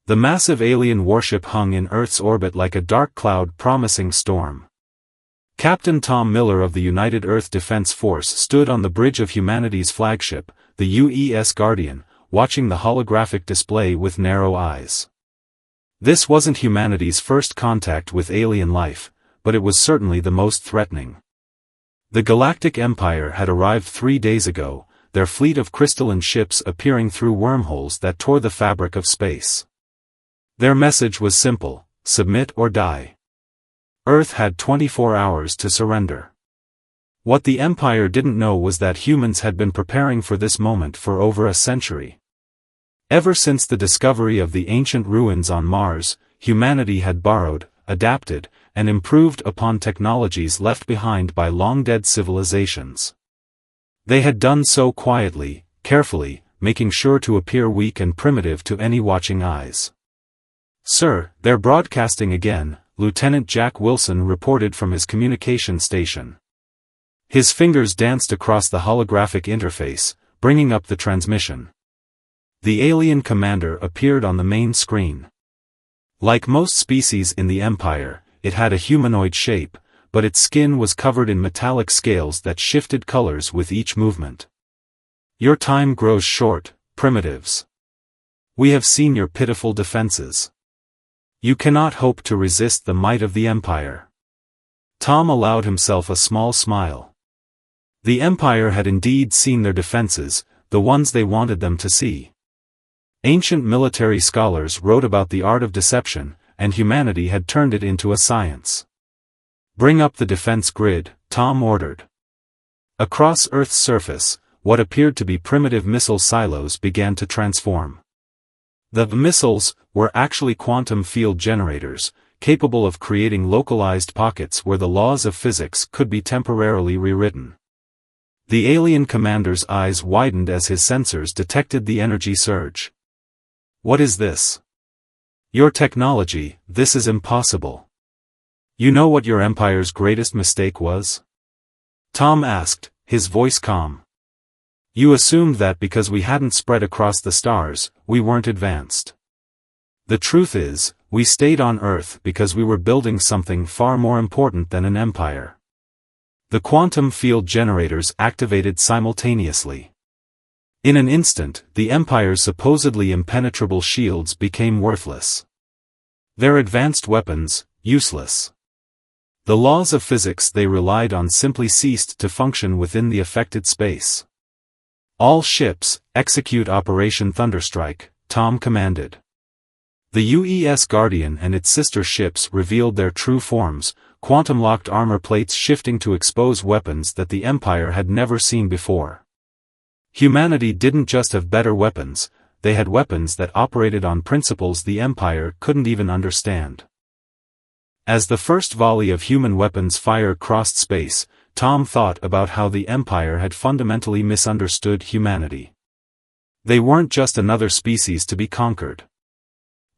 The massive alien warship hung in Earth's orbit like a dark cloud promising storm. Captain Tom Miller of the United Earth Defense Force stood on the bridge of humanity's flagship, the UES Guardian, watching the holographic display with narrow eyes. This wasn't humanity's first contact with alien life, but it was certainly the most threatening. The Galactic Empire had arrived 3 days ago, their fleet of crystalline ships appearing through wormholes that tore the fabric of space. Their message was simple: submit or die. Earth had 24 hours to surrender. What the Empire didn't know was that humans had been preparing for this moment for over a century. Ever since the discovery of the ancient ruins on Mars, humanity had borrowed, adapted, and improved upon technologies left behind by long-dead civilizations. They had done so quietly, carefully, making sure to appear weak and primitive to any watching eyes. "Sir, they're broadcasting again," Lieutenant Jack Wilson reported from his communication station. His fingers danced across the holographic interface, bringing up the transmission. The alien commander appeared on the main screen. Like most species in the Empire, it had a humanoid shape, but its skin was covered in metallic scales that shifted colors with each movement. "Your time grows short, primitives. We have seen your pitiful defenses. You cannot hope to resist the might of the Empire." Tom allowed himself a small smile. The Empire had indeed seen their defenses, the ones they wanted them to see. Ancient military scholars wrote about the art of deception, and humanity had turned it into a science. "Bring up the defense grid," Tom ordered. Across Earth's surface, what appeared to be primitive missile silos began to transform. The missiles were actually quantum field generators, capable of creating localized pockets where the laws of physics could be temporarily rewritten. The alien commander's eyes widened as his sensors detected the energy surge. "What is this? Your technology, this is impossible. You know what your Empire's greatest mistake was?" Tom asked, his voice calm. "You assumed that because we hadn't spread across the stars, we weren't advanced. The truth is, we stayed on Earth because we were building something far more important than an empire." The quantum field generators activated simultaneously. In an instant, the Empire's supposedly impenetrable shields became worthless. Their advanced weapons, useless. The laws of physics they relied on simply ceased to function within the affected space. "All ships, execute Operation Thunderstrike," Tom commanded. The UES Guardian and its sister ships revealed their true forms, quantum-locked armor plates shifting to expose weapons that the Empire had never seen before. Humanity didn't just have better weapons, they had weapons that operated on principles the Empire couldn't even understand. As the first volley of human weapons fire crossed space, Tom thought about how the Empire had fundamentally misunderstood humanity. They weren't just another species to be conquered.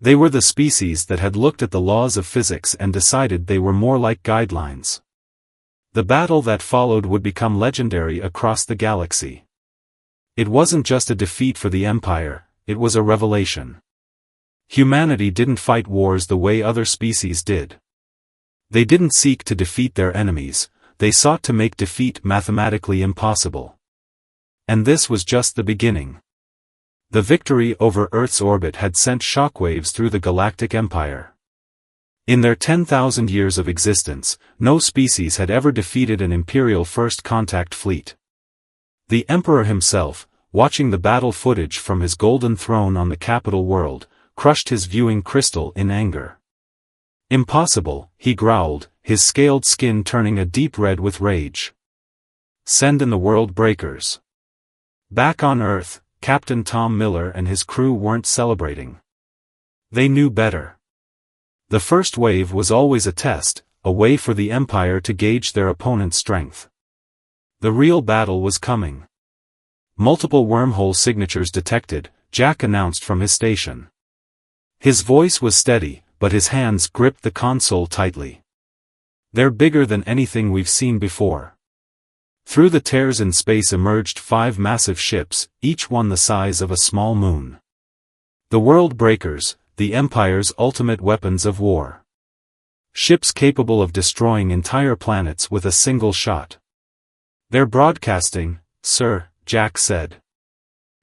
They were the species that had looked at the laws of physics and decided they were more like guidelines. The battle that followed would become legendary across the galaxy. It wasn't just a defeat for the Empire, it was a revelation. Humanity didn't fight wars the way other species did. They didn't seek to defeat their enemies, they sought to make defeat mathematically impossible. And this was just the beginning. The victory over Earth's orbit had sent shockwaves through the Galactic Empire. In their 10,000 years of existence, no species had ever defeated an Imperial First Contact fleet. The Emperor himself, watching the battle footage from his golden throne on the capital world, crushed his viewing crystal in anger. "Impossible," he growled, his scaled skin turning a deep red with rage. "Send in the world breakers." Back on Earth, Captain Tom Miller and his crew weren't celebrating. They knew better. The first wave was always a test, a way for the Empire to gauge their opponent's strength. The real battle was coming. "Multiple wormhole signatures detected," Jack announced from his station. His voice was steady, but his hands gripped the console tightly. "They're bigger than anything we've seen before." Through the tears in space emerged 5 massive ships, each one the size of a small moon. The World Breakers, the Empire's ultimate weapons of war. Ships capable of destroying entire planets with a single shot. "They're broadcasting, sir," Jack said.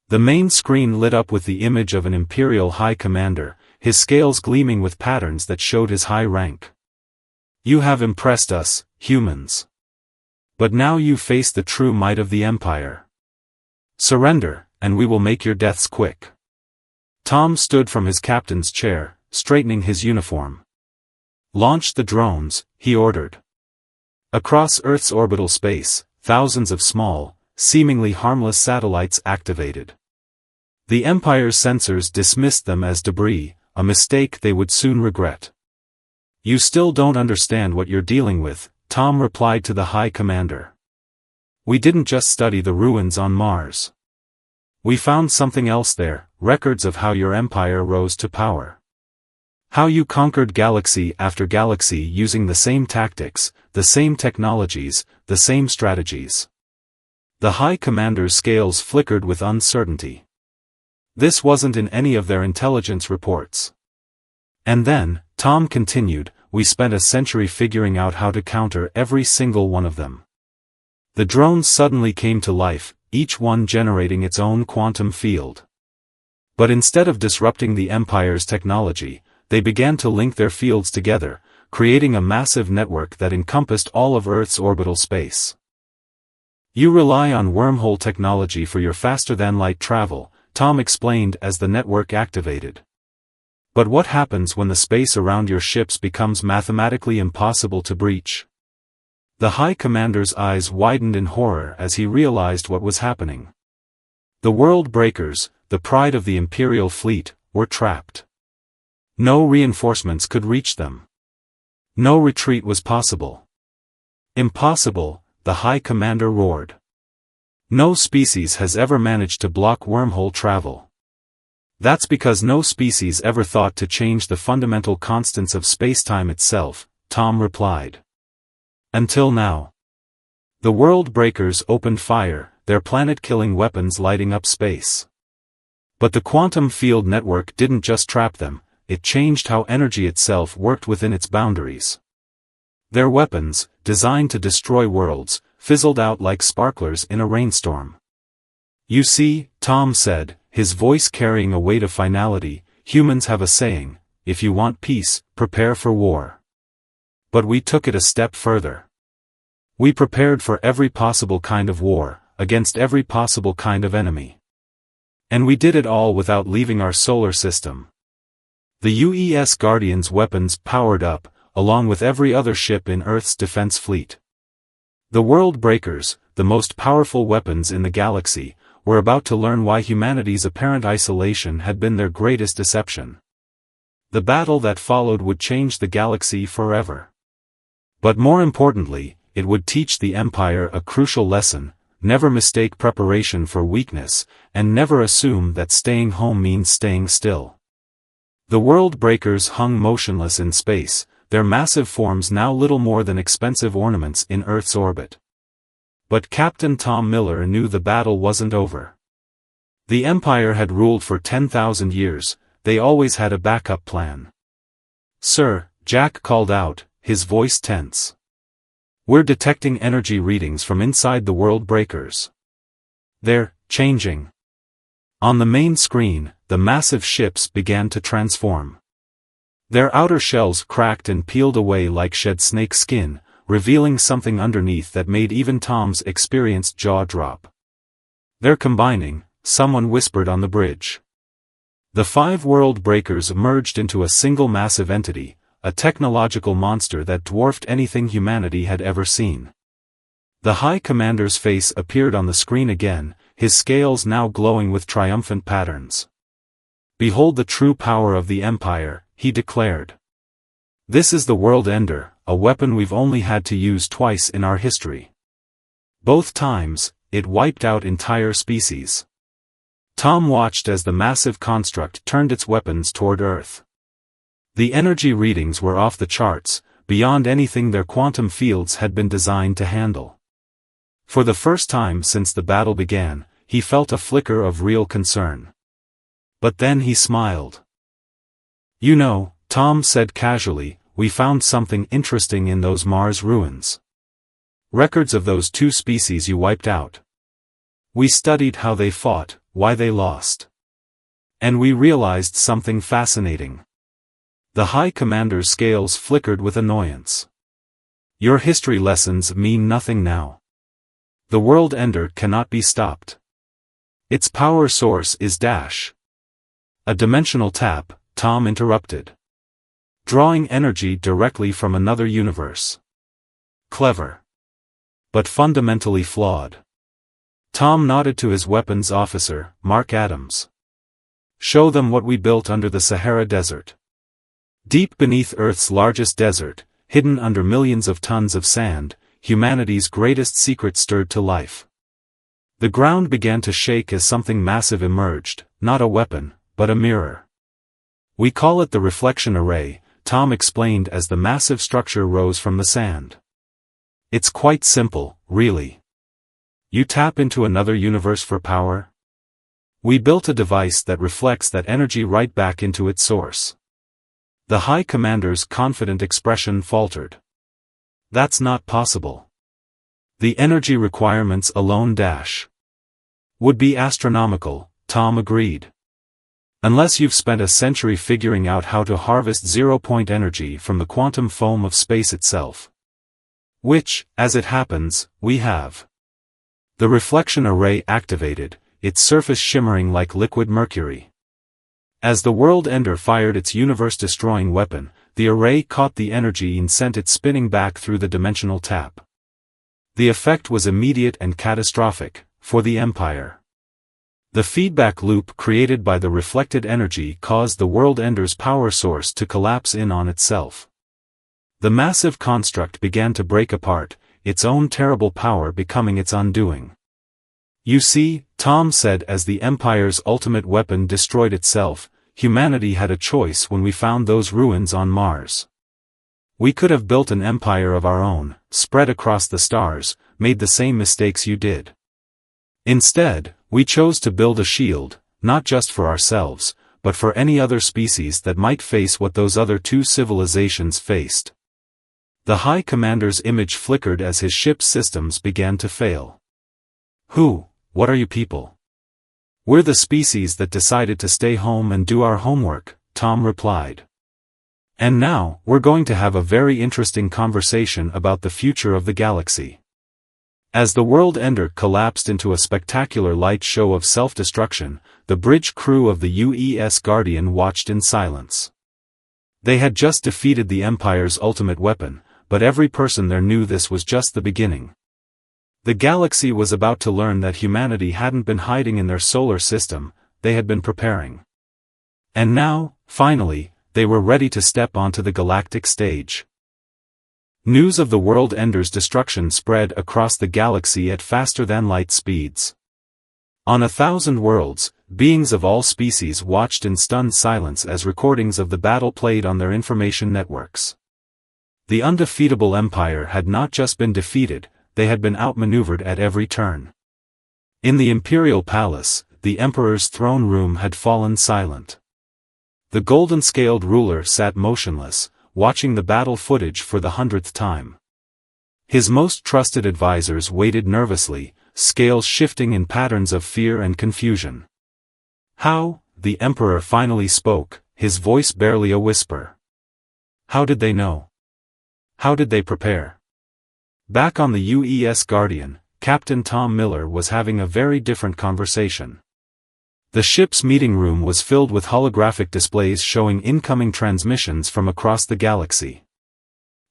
The main screen lit up with the image of an Imperial High Commander, his scales gleaming with patterns that showed his high rank. "You have impressed us, humans. But now you face the true might of the Empire. Surrender, and we will make your deaths quick." Tom stood from his captain's chair, straightening his uniform. "Launch the drones," he ordered. Across Earth's orbital space, thousands of small, seemingly harmless satellites activated. The Empire's sensors dismissed them as debris, a mistake they would soon regret. "You still don't understand what you're dealing with," Tom replied to the High Commander. "We didn't just study the ruins on Mars. We found something else there, records of how your empire rose to power. How you conquered galaxy after galaxy using the same tactics, the same technologies, the same strategies." The High Commander's scales flickered with uncertainty. This wasn't in any of their intelligence reports. "And then," Tom continued, "we spent a century figuring out how to counter every single one of them." The drones suddenly came to life, each one generating its own quantum field. But instead of disrupting the Empire's technology, they began to link their fields together, creating a massive network that encompassed all of Earth's orbital space. "You rely on wormhole technology for your faster-than-light travel," Tom explained as the network activated. "But what happens when the space around your ships becomes mathematically impossible to breach?" The High Commander's eyes widened in horror as he realized what was happening. The World Breakers, the pride of the Imperial fleet, were trapped. No reinforcements could reach them. No retreat was possible. "Impossible," the High Commander roared. "No species has ever managed to block wormhole travel. That's because no species ever thought to change the fundamental constants of spacetime itself," Tom replied. "Until now." The World Breakers opened fire, their planet-killing weapons lighting up space. But the quantum field network didn't just trap them, it changed how energy itself worked within its boundaries. Their weapons, designed to destroy worlds, fizzled out like sparklers in a rainstorm. "You see," Tom said, his voice carrying a weight of finality, "humans have a saying, if you want peace, prepare for war. But we took it a step further. We prepared for every possible kind of war, against every possible kind of enemy. And we did it all without leaving our solar system." The UES Guardian's weapons powered up, along with every other ship in Earth's defense fleet. The World Breakers, the most powerful weapons in the galaxy, were about to learn why humanity's apparent isolation had been their greatest deception. The battle that followed would change the galaxy forever. But more importantly, it would teach the Empire a crucial lesson: never mistake preparation for weakness, and never assume that staying home means staying still. The World Breakers hung motionless in space, their massive forms now little more than expensive ornaments in Earth's orbit. But Captain Tom Miller knew the battle wasn't over. The Empire had ruled for 10,000 years, they always had a backup plan. "Sir," Jack called out, his voice tense. "We're detecting energy readings from inside the World Breakers. They're changing." On the main screen, the massive ships began to transform. Their outer shells cracked and peeled away like shed snake skin, revealing something underneath that made even Tom's experienced jaw drop. "They're combining," someone whispered on the bridge. The 5 World Breakers merged into a single massive entity, a technological monster that dwarfed anything humanity had ever seen. The High Commander's face appeared on the screen again, his scales now glowing with triumphant patterns. "Behold the true power of the Empire," he declared. "This is the World Ender, a weapon we've only had to use twice in our history. Both times, it wiped out entire species." Tom watched as the massive construct turned its weapons toward Earth. The energy readings were off the charts, beyond anything their quantum fields had been designed to handle. For the first time since the battle began, he felt a flicker of real concern. But then he smiled. You know, Tom said casually, we found something interesting in those Mars ruins. Records of those two species you wiped out. We studied how they fought, why they lost. And we realized something fascinating. The High Commander's scales flickered with annoyance. Your history lessons mean nothing now. The world ender cannot be stopped. Its power source is dash. A dimensional tap, Tom interrupted. Drawing energy directly from another universe. Clever. But fundamentally flawed. Tom nodded to his weapons officer, Mark Adams. Show them what we built under the Sahara Desert. Deep beneath Earth's largest desert, hidden under millions of tons of sand, humanity's greatest secret stirred to life. The ground began to shake as something massive emerged, not a weapon, but a mirror. We call it the reflection array, Tom explained as the massive structure rose from the sand. It's quite simple, really. You tap into another universe for power? We built a device that reflects that energy right back into its source. The High Commander's confident expression faltered. That's not possible. The energy requirements alone would be astronomical, Tom agreed. Unless you've spent a century figuring out how to harvest zero-point energy from the quantum foam of space itself. Which, as it happens, we have. The reflection array activated, its surface shimmering like liquid mercury. As the world ender fired its universe-destroying weapon, the array caught the energy and sent it spinning back through the dimensional tap. The effect was immediate and catastrophic, for the Empire. The feedback loop created by the reflected energy caused the world ender's power source to collapse in on itself. The massive construct began to break apart, its own terrible power becoming its undoing. You see, Tom said as the Empire's ultimate weapon destroyed itself, humanity had a choice when we found those ruins on Mars. We could have built an empire of our own, spread across the stars, made the same mistakes you did. Instead, we chose to build a shield, not just for ourselves, but for any other species that might face what those other two civilizations faced. The High Commander's image flickered as his ship's systems began to fail. What are you people? We're the species that decided to stay home and do our homework, Tom replied. And now, we're going to have a very interesting conversation about the future of the galaxy. As the world ender collapsed into a spectacular light show of self-destruction, the bridge crew of the UES Guardian watched in silence. They had just defeated the Empire's ultimate weapon, but every person there knew this was just the beginning. The galaxy was about to learn that humanity hadn't been hiding in their solar system, they had been preparing. And now, finally, they were ready to step onto the galactic stage. News of the world ender's destruction spread across the galaxy at faster-than-light speeds. On 1,000 worlds, beings of all species watched in stunned silence as recordings of the battle played on their information networks. The undefeatable Empire had not just been defeated, they had been outmaneuvered at every turn. In the Imperial Palace, the Emperor's throne room had fallen silent. The golden-scaled ruler sat motionless, watching the battle footage for the 100th time. His most trusted advisors waited nervously, scales shifting in patterns of fear and confusion. How? The Emperor finally spoke, his voice barely a whisper. How did they know? How did they prepare? Back on the UES Guardian, Captain Tom Miller was having a very different conversation. The ship's meeting room was filled with holographic displays showing incoming transmissions from across the galaxy.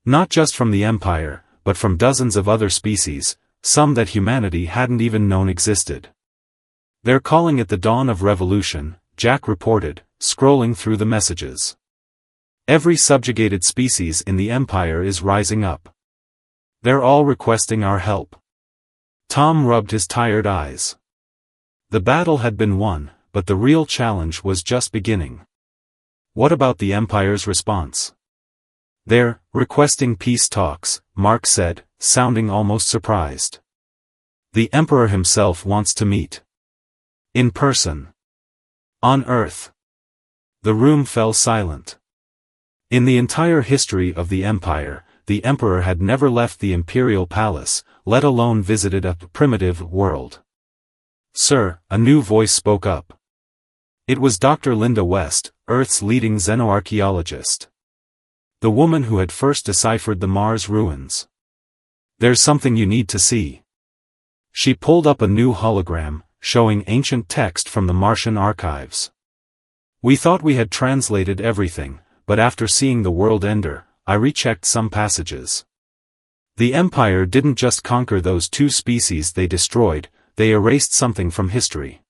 Not just from the Empire, but from dozens of other species, some that humanity hadn't even known existed. They're calling it the dawn of revolution, Jack reported, scrolling through the messages. Every subjugated species in the Empire is rising up. They're all requesting our help. Tom rubbed his tired eyes. The battle had been won, but the real challenge was just beginning. What about the Empire's response? They're requesting peace talks, Mark said, sounding almost surprised. The Emperor himself wants to meet. In person. On Earth. The room fell silent. In the entire history of the Empire, the Emperor had never left the Imperial Palace, let alone visited a primitive world. "Sir," a new voice spoke up. It was Dr. Linda West, Earth's leading xenoarchaeologist. The woman who had first deciphered the Mars ruins. "There's something you need to see." She pulled up a new hologram, showing ancient text from the Martian archives. "We thought we had translated everything, but after seeing the World Ender, I rechecked some passages. The Empire didn't just conquer those two species they destroyed, they erased something from history."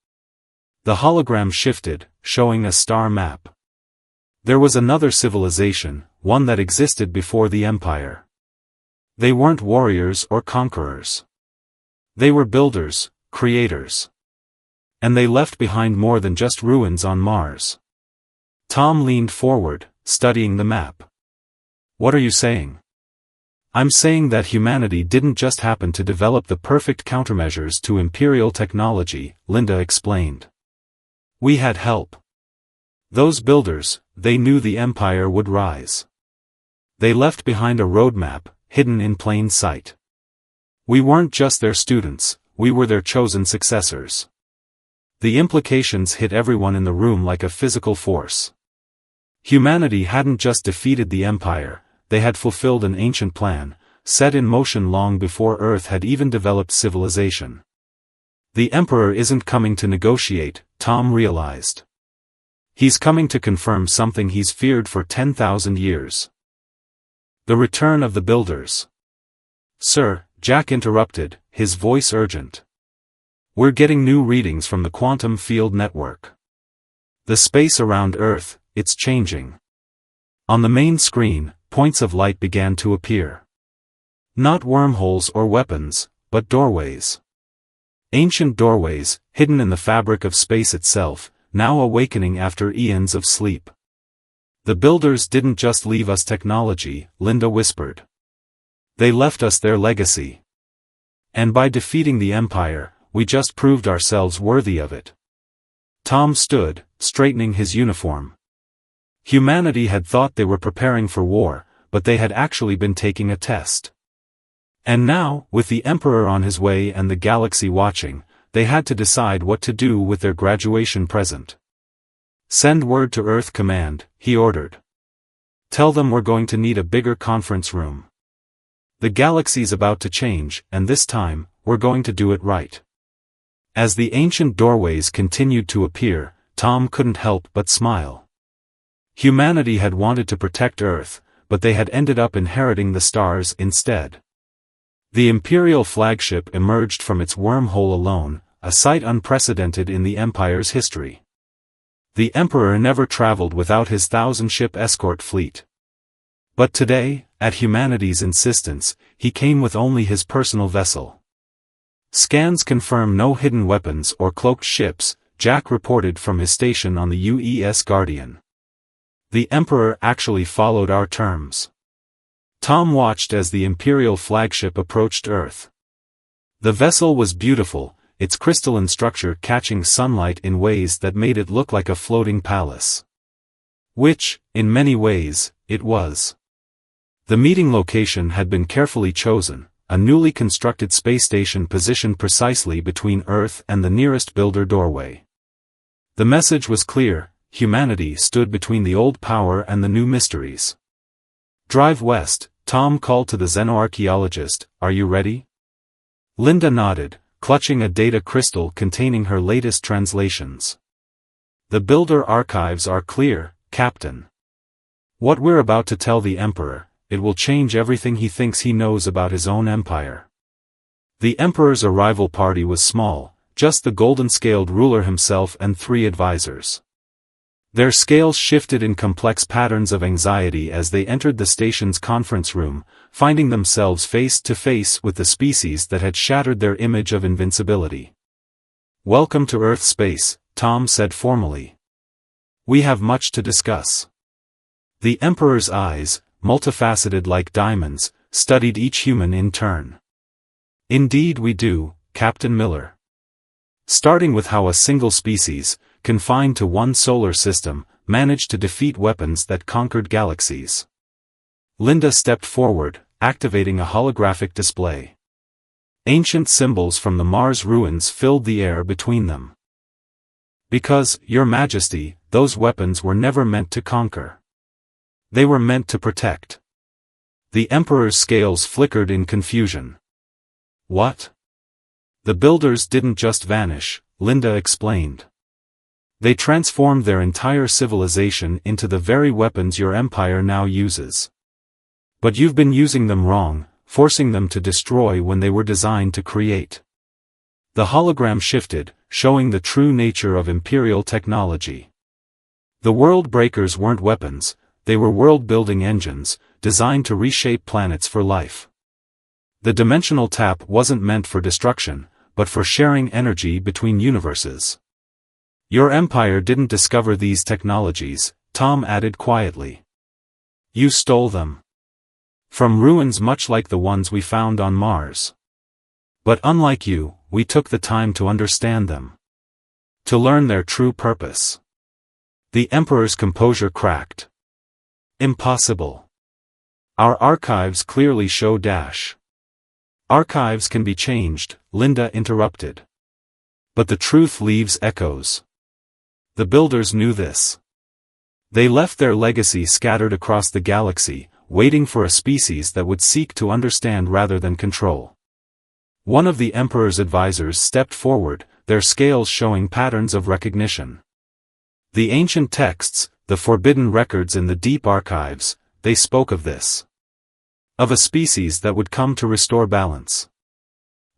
The hologram shifted, showing a star map. There was another civilization, one that existed before the Empire. They weren't warriors or conquerors. They were builders, creators. And they left behind more than just ruins on Mars. Tom leaned forward, studying the map. "What are you saying?" "I'm saying that humanity didn't just happen to develop the perfect countermeasures to Imperial technology," Linda explained. "We had help. Those builders, they knew the Empire would rise. They left behind a roadmap, hidden in plain sight. We weren't just their students, we were their chosen successors." The implications hit everyone in the room like a physical force. Humanity hadn't just defeated the Empire, they had fulfilled an ancient plan, set in motion long before Earth had even developed civilization. The Emperor isn't coming to negotiate, Tom realized. He's coming to confirm something he's feared for 10,000 years. The return of the builders. "Sir," Jack interrupted, his voice urgent. "We're getting new readings from the quantum field network. The space around Earth, it's changing." On the main screen, points of light began to appear. Not wormholes or weapons, but doorways. Ancient doorways, hidden in the fabric of space itself, now awakening after eons of sleep. "The builders didn't just leave us technology," Linda whispered. "They left us their legacy. And by defeating the Empire, we just proved ourselves worthy of it." Tom stood, straightening his uniform. Humanity had thought they were preparing for war, but they had actually been taking a test. And now, with the Emperor on his way and the galaxy watching, they had to decide what to do with their graduation present. "Send word to Earth Command," he ordered. "Tell them we're going to need a bigger conference room. The galaxy's about to change, and this time, we're going to do it right." As the ancient doorways continued to appear, Tom couldn't help but smile. Humanity had wanted to protect Earth, but they had ended up inheriting the stars instead. The Imperial flagship emerged from its wormhole alone, a sight unprecedented in the Empire's history. The Emperor never traveled without his 1,000-ship escort fleet. But today, at humanity's insistence, he came with only his personal vessel. "Scans confirm no hidden weapons or cloaked ships," Jack reported from his station on the UES Guardian. "The Emperor actually followed our terms." Tom watched as the Imperial flagship approached Earth. The vessel was beautiful, its crystalline structure catching sunlight in ways that made it look like a floating palace. Which, in many ways, it was. The meeting location had been carefully chosen, a newly constructed space station positioned precisely between Earth and the nearest builder doorway. The message was clear: humanity stood between the old power and the new mysteries. "Drive west," Tom called to the xenoarchaeologist, "are you ready?" Linda nodded, clutching a data crystal containing her latest translations. "The builder archives are clear, Captain. What we're about to tell the Emperor, it will change everything he thinks he knows about his own empire." The Emperor's arrival party was small, just the golden-scaled ruler himself and 3 advisors. Their scales shifted in complex patterns of anxiety as they entered the station's conference room, finding themselves face to face with the species that had shattered their image of invincibility. "Welcome to Earth space," Tom said formally. "We have much to discuss." The Emperor's eyes, multifaceted like diamonds, studied each human in turn. "Indeed we do, Captain Miller. Starting with how a single species, confined to one solar system, managed to defeat weapons that conquered galaxies. Linda stepped forward, activating a holographic display. Ancient symbols from the Mars ruins filled the air between them. Because, Your Majesty, those weapons were never meant to conquer. They were meant to protect. The Emperor's scales flickered in confusion. What? The builders didn't just vanish, Linda explained. They transformed their entire civilization into the very weapons your empire now uses. But you've been using them wrong, forcing them to destroy when they were designed to create. The hologram shifted, showing the true nature of Imperial technology. The world breakers weren't weapons, they were world-building engines, designed to reshape planets for life. The dimensional tap wasn't meant for destruction, but for sharing energy between universes. Your empire didn't discover these technologies, Tom added quietly. You stole them. From ruins much like the ones we found on Mars. But unlike you, we took the time to understand them. To learn their true purpose. The Emperor's composure cracked. Impossible. Our archives clearly show dash. Archives can be changed, Linda interrupted. But the truth leaves echoes. The builders knew this. They left their legacy scattered across the galaxy, waiting for a species that would seek to understand rather than control. One of the Emperor's advisors stepped forward, their scales showing patterns of recognition. The ancient texts, the forbidden records in the deep archives, they spoke of this. Of a species that would come to restore balance.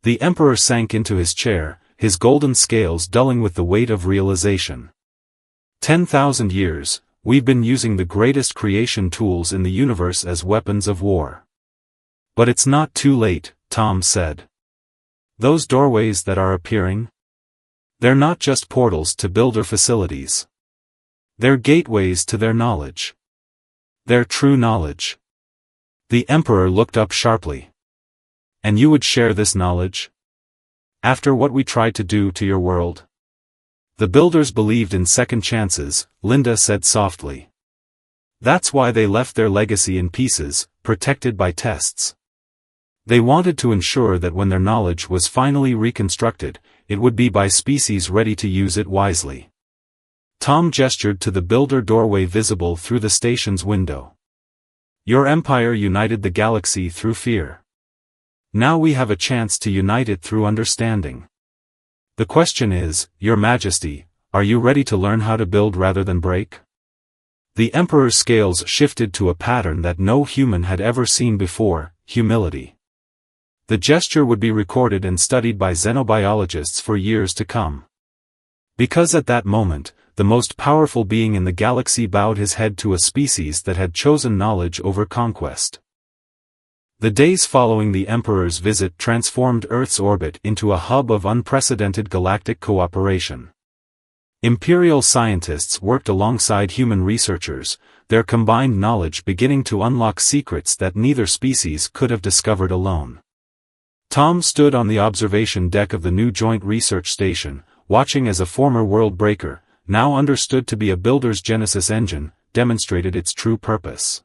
The Emperor sank into his chair, his golden scales dulling with the weight of realization. 10,000 years, we've been using the greatest creation tools in the universe as weapons of war. But it's not too late, Tom said. Those doorways that are appearing? They're not just portals to builder facilities. They're gateways to their knowledge. Their true knowledge. The Emperor looked up sharply. And you would share this knowledge? After what we tried to do to your world? The builders believed in second chances, Linda said softly. That's why they left their legacy in pieces, protected by tests. They wanted to ensure that when their knowledge was finally reconstructed, it would be by species ready to use it wisely. Tom gestured to the builder doorway visible through the station's window. Your empire united the galaxy through fear. Now we have a chance to unite it through understanding. The question is, Your Majesty, are you ready to learn how to build rather than break? The Emperor's scales shifted to a pattern that no human had ever seen before, humility. The gesture would be recorded and studied by xenobiologists for years to come. Because at that moment, the most powerful being in the galaxy bowed his head to a species that had chosen knowledge over conquest. The days following the Emperor's visit transformed Earth's orbit into a hub of unprecedented galactic cooperation. Imperial scientists worked alongside human researchers, their combined knowledge beginning to unlock secrets that neither species could have discovered alone. Tom stood on the observation deck of the new Joint Research Station, watching as a former world breaker, now understood to be a builder's Genesis engine, demonstrated its true purpose.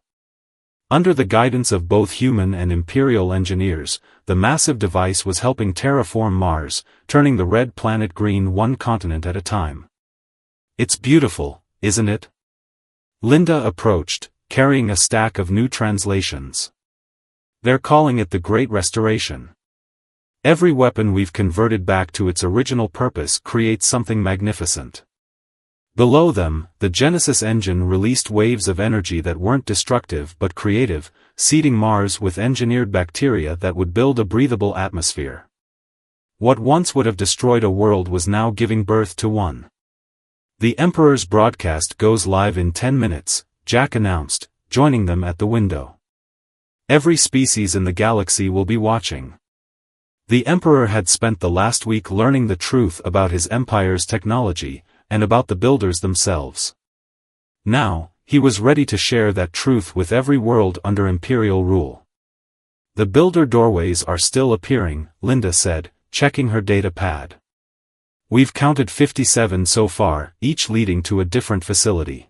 Under the guidance of both human and Imperial engineers, the massive device was helping terraform Mars, turning the red planet green one continent at a time. It's beautiful, isn't it? Linda approached, carrying a stack of new translations. They're calling it the Great Restoration. Every weapon we've converted back to its original purpose creates something magnificent. Below them, the Genesis engine released waves of energy that weren't destructive but creative, seeding Mars with engineered bacteria that would build a breathable atmosphere. What once would have destroyed a world was now giving birth to one. The Emperor's broadcast goes live in 10 minutes, Jack announced, joining them at the window. Every species in the galaxy will be watching. The Emperor had spent the last week learning the truth about his empire's technology, and about the builders themselves. Now, he was ready to share that truth with every world under Imperial rule. The builder doorways are still appearing, Linda said, checking her data pad. We've counted 57 so far, each leading to a different facility.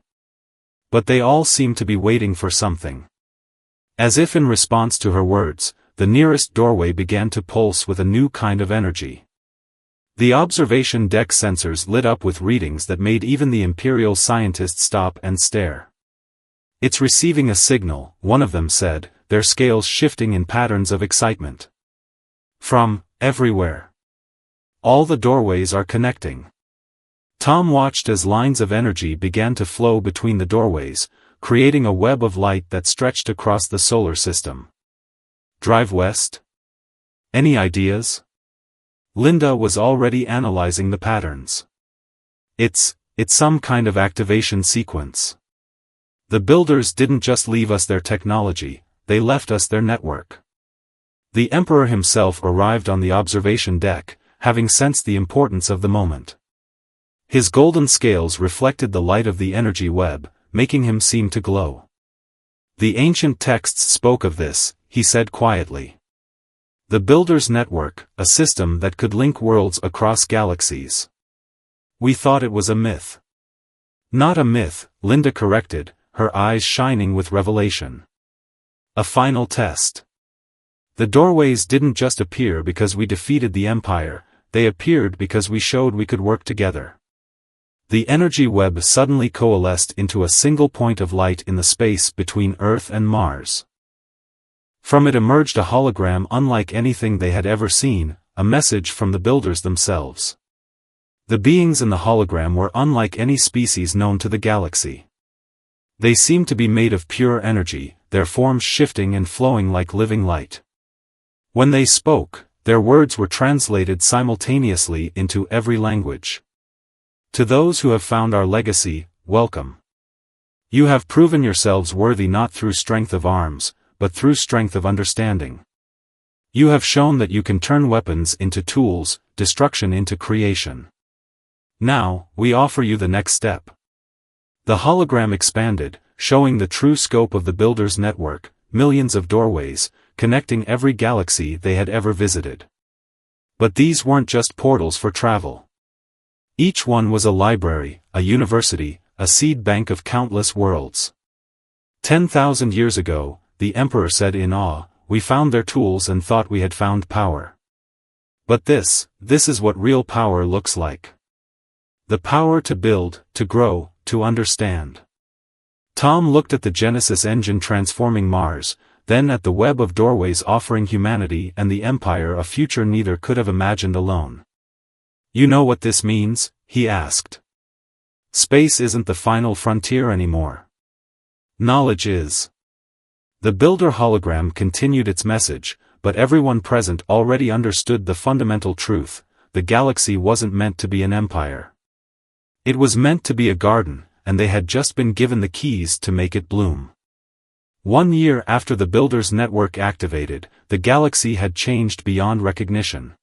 But they all seemed to be waiting for something. As if in response to her words, the nearest doorway began to pulse with a new kind of energy. The observation deck sensors lit up with readings that made even the Imperial scientists stop and stare. "It's receiving a signal," one of them said, their scales shifting in patterns of excitement. "From everywhere. All the doorways are connecting." Tom watched as lines of energy began to flow between the doorways, creating a web of light that stretched across the solar system. "Drive west? Any ideas?" Linda was already analyzing the patterns. It's some kind of activation sequence. The builders didn't just leave us their technology, they left us their network." The Emperor himself arrived on the observation deck, having sensed the importance of the moment. His golden scales reflected the light of the energy web, making him seem to glow. "The ancient texts spoke of this," he said quietly. "The Builder's Network, a system that could link worlds across galaxies. We thought it was a myth." "Not a myth," Linda corrected, her eyes shining with revelation. "A final test. The doorways didn't just appear because we defeated the Empire, they appeared because we showed we could work together." The energy web suddenly coalesced into a single point of light in the space between Earth and Mars. From it emerged a hologram unlike anything they had ever seen, a message from the builders themselves. The beings in the hologram were unlike any species known to the galaxy. They seemed to be made of pure energy, their forms shifting and flowing like living light. When they spoke, their words were translated simultaneously into every language. "To those who have found our legacy, welcome. You have proven yourselves worthy not through strength of arms, but through strength of understanding. You have shown that you can turn weapons into tools, destruction into creation. Now, we offer you the next step." The hologram expanded, showing the true scope of the Builder's Network, millions of doorways, connecting every galaxy they had ever visited. But these weren't just portals for travel. Each one was a library, a university, a seed bank of countless worlds. 10,000 years ago, the Emperor said in awe, "We found their tools and thought we had found power. But this is what real power looks like. The power to build, to grow, to understand." Tom looked at the Genesis engine transforming Mars, then at the web of doorways offering humanity and the Empire a future neither could have imagined alone. "You know what this means?" he asked. "Space isn't the final frontier anymore. Knowledge is." The Builder hologram continued its message, but everyone present already understood the fundamental truth: the galaxy wasn't meant to be an empire. It was meant to be a garden, and they had just been given the keys to make it bloom. 1 year after the Builder's Network activated, the galaxy had changed beyond recognition.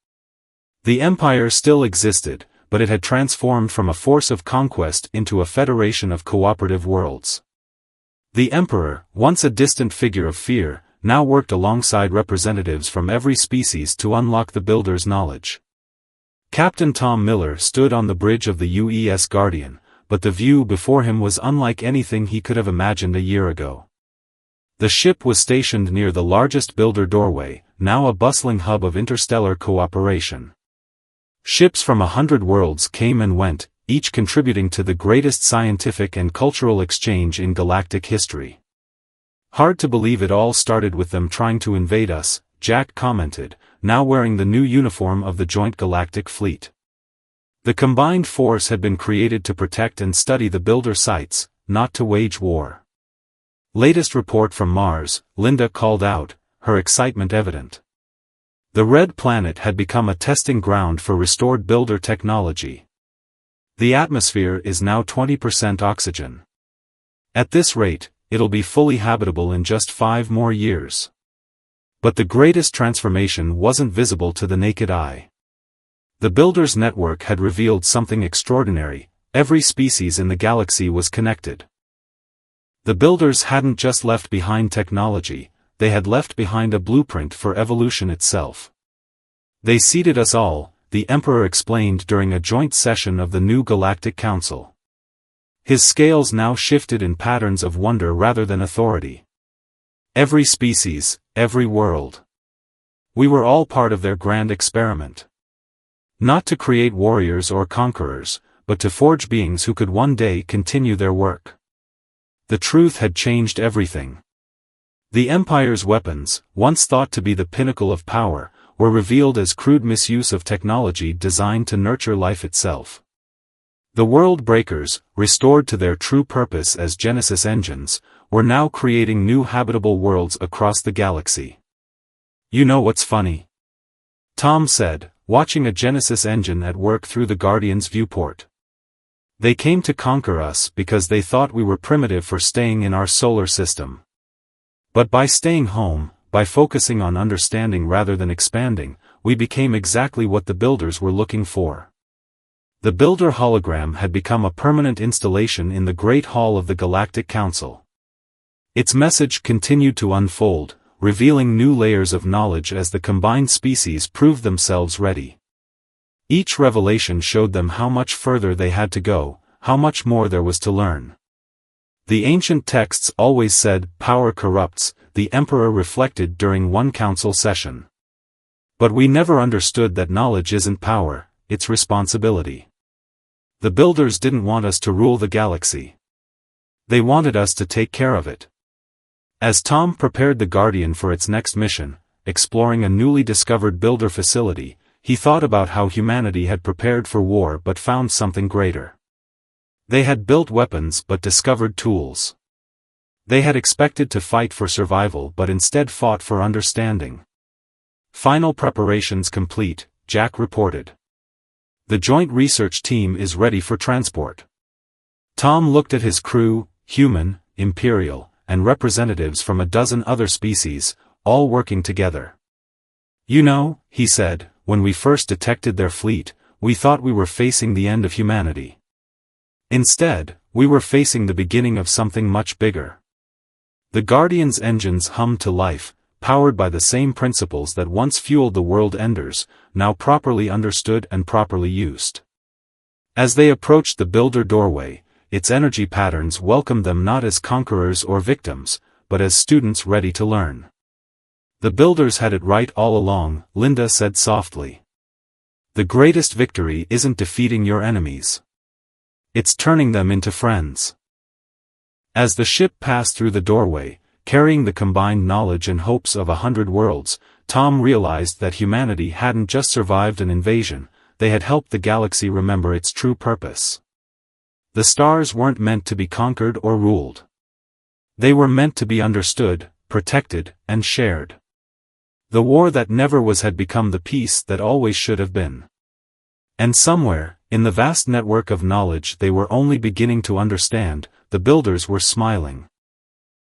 The Empire still existed, but it had transformed from a force of conquest into a federation of cooperative worlds. The Emperor, once a distant figure of fear, now worked alongside representatives from every species to unlock the Builder's knowledge. Captain Tom Miller stood on the bridge of the UES Guardian, but the view before him was unlike anything he could have imagined a year ago. The ship was stationed near the largest Builder doorway, now a bustling hub of interstellar cooperation. Ships from 100 worlds came and went, each contributing to the greatest scientific and cultural exchange in galactic history. "Hard to believe it all started with them trying to invade us," Jack commented, now wearing the new uniform of the Joint Galactic Fleet. The combined force had been created to protect and study the Builder sites, not to wage war. "Latest report from Mars," Linda called out, her excitement evident. The Red Planet had become a testing ground for restored Builder technology. The atmosphere is now 20% oxygen. At this rate, it'll be fully habitable in just 5 more years. But the greatest transformation wasn't visible to the naked eye. The Builder's Network had revealed something extraordinary: every species in the galaxy was connected. The Builders hadn't just left behind technology, they had left behind a blueprint for evolution itself. "They seeded us all," the Emperor explained during a joint session of the new Galactic Council. His scales now shifted in patterns of wonder rather than authority. Every species, every world. We were all part of their grand experiment. Not to create warriors or conquerors, but to forge beings who could one day continue their work. The truth had changed everything. The Empire's weapons, once thought to be the pinnacle of power, were revealed as crude misuse of technology designed to nurture life itself. The world breakers, restored to their true purpose as Genesis engines, were now creating new habitable worlds across the galaxy. You know what's funny? Tom said, watching a Genesis engine at work through the Guardian's viewport. They came to conquer us because they thought we were primitive for staying in our solar system. But by staying home, by focusing on understanding rather than expanding, we became exactly what the builders were looking for. The Builder hologram had become a permanent installation in the Great Hall of the Galactic Council. Its message continued to unfold, revealing new layers of knowledge as the combined species proved themselves ready. Each revelation showed them how much further they had to go, how much more there was to learn. The ancient texts always said, "Power corrupts," the Emperor reflected during one council session. But we never understood that knowledge isn't power, it's responsibility. The builders didn't want us to rule the galaxy. They wanted us to take care of it. As Tom prepared the Guardian for its next mission, exploring a newly discovered builder facility, he thought about how humanity had prepared for war but found something greater. They had built weapons but discovered tools. They had expected to fight for survival but instead fought for understanding. Final preparations complete, Jack reported. The joint research team is ready for transport. Tom looked at his crew, human, imperial, and representatives from a dozen other species, all working together. You know, he said, when we first detected their fleet, we thought we were facing the end of humanity. Instead, we were facing the beginning of something much bigger. The Guardian's engines hummed to life, powered by the same principles that once fueled the world enders, now properly understood and properly used. As they approached the builder doorway, its energy patterns welcomed them not as conquerors or victims, but as students ready to learn. The builders had it right all along, Linda said softly. The greatest victory isn't defeating your enemies. It's turning them into friends. As the ship passed through the doorway, carrying the combined knowledge and hopes of 100 worlds, Tom realized that humanity hadn't just survived an invasion, they had helped the galaxy remember its true purpose. The stars weren't meant to be conquered or ruled. They were meant to be understood, protected, and shared. The war that never was had become the peace that always should have been. And somewhere, in the vast network of knowledge they were only beginning to understand, the builders were smiling.